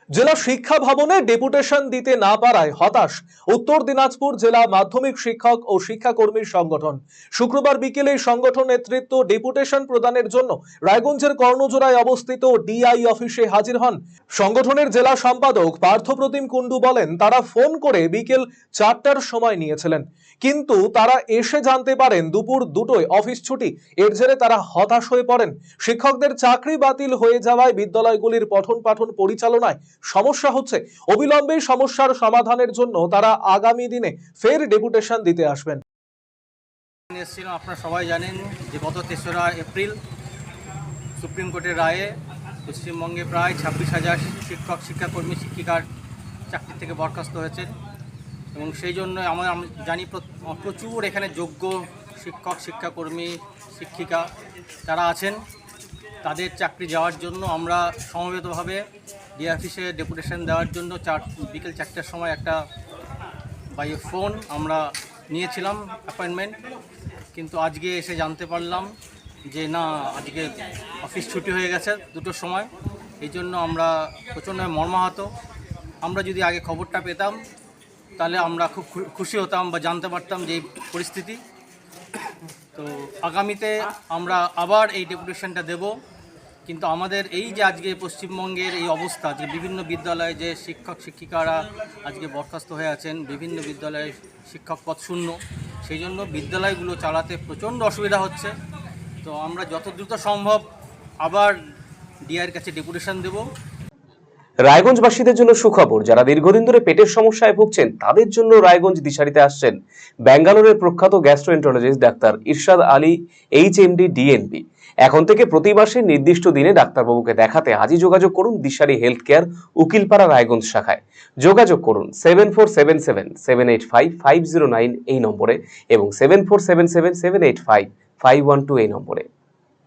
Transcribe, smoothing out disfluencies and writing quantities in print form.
জেলা শিক্ষা ভবনে ডেপুটেশন দিতে না পারায় হতাশ উত্তর দিনাজপুর জেলা মাধ্যমিক শিক্ষক ও শিক্ষাকর্মীর সংগঠন। শুক্রবার বিকেলে সংগঠন নেতৃত্ব ডেপুটেশন প্রদানের জন্য রায়গঞ্জের কর্ণজোড়ায় অবস্থিত ডিআই অফিসে হাজির হন। সংগঠনের জেলা সম্পাদক পার্থপ্রতিম কুণ্ডু বলেন, তারা ফোন করে বিকেল 4টার সময় নিয়েছিলেন, কিন্তু তারা এসে জানতে পারেন দুপুর 2টোয় অফিস ছুটি। এর জেরে তারা হতাশ হয়ে পড়েন। শিক্ষকদের চাকরি বাতিল হয়ে যাওয়ায় বিদ্যালয়গুলির পঠন পাঠন পরিচালনায় সমস্যা হচ্ছে। অবিলম্বে সমস্যার সমাধানের জন্য তারা আগামী দিনে ফের ডেপুটেশন দিতে আসবেন। আপনারা সবাই জানেন যে গত 3রা এপ্রিল সুপ্রিম কোর্টের রায়ে পশ্চিমবঙ্গে প্রায় 26,000 শিক্ষক শিক্ষাকর্মী শিক্ষিকার চাকরি থেকে বরখাস্ত হয়েছেন এবং সেই জন্য আমরা জানি প্রচুর এখানে যোগ্য শিক্ষক শিক্ষাকর্মী শিক্ষিকা যারা আছেন, তাদের চাকরি যাওয়ার জন্য আমরা সমবেতভাবে ডিআই অফিসে ডেপুটেশন দেওয়ার জন্য বিকেল 4টার সময় একটা বাই ফোন আমরা নিয়েছিলাম অ্যাপয়েন্টমেন্ট, কিন্তু আজকে এসে জানতে পারলাম যে না, আজকে অফিস ছুটি হয়ে গেছে 2টোর সময়। এই জন্য আমরা প্রচণ্ড মর্মাহত। আমরা যদি আগে খবরটা পেতাম তাহলে আমরা খুব খুশি হতাম বা জানতে পারতাম যে এই পরিস্থিতি। তো আগামীতে আমরা আবার এই ডেপুটেশনটা দেব, কিন্তু আমাদের এই যে আজকে পশ্চিমবঙ্গের এই অবস্থা, যে বিভিন্ন বিদ্যালয়ে যে শিক্ষক শিক্ষিকারা আজকে বরখাস্ত হয়ে আছেন, বিভিন্ন বিদ্যালয়ে শিক্ষক পদ শূন্য, সেই জন্য বিদ্যালয়গুলো চালাতে প্রচণ্ড অসুবিধা হচ্ছে। তো আমরা যত দ্রুত সম্ভব আবার ডিআইয়ের কাছে ডেপুটেশন দেব। রায়গঞ্জবাসীদের জন্য সুখবর, যারা দীর্ঘদিন ধরে পেটের সমস্যায় ভুগছেন তাদের জন্য রায়গঞ্জ দিশারিতে আসছেন ব্যাঙ্গালোরের প্রখ্যাত গ্যাস্ট্রোএন্টারোলজিস্ট ডাক্তার ইরশাদ আলী, এইচএমডি, ডিএনবি। এখন থেকে প্রতি মাসে নির্দিষ্ট দিনে ডাক্তারবাবুকে দেখাতে আজই যোগাযোগ করুন দিশারি হেলথ কেয়ার, উকিলপাড়া, রায়গঞ্জ শাখায়। যোগাযোগ করুন 7477785509 এই নম্বরে এবং 7477785512 এই নম্বরে।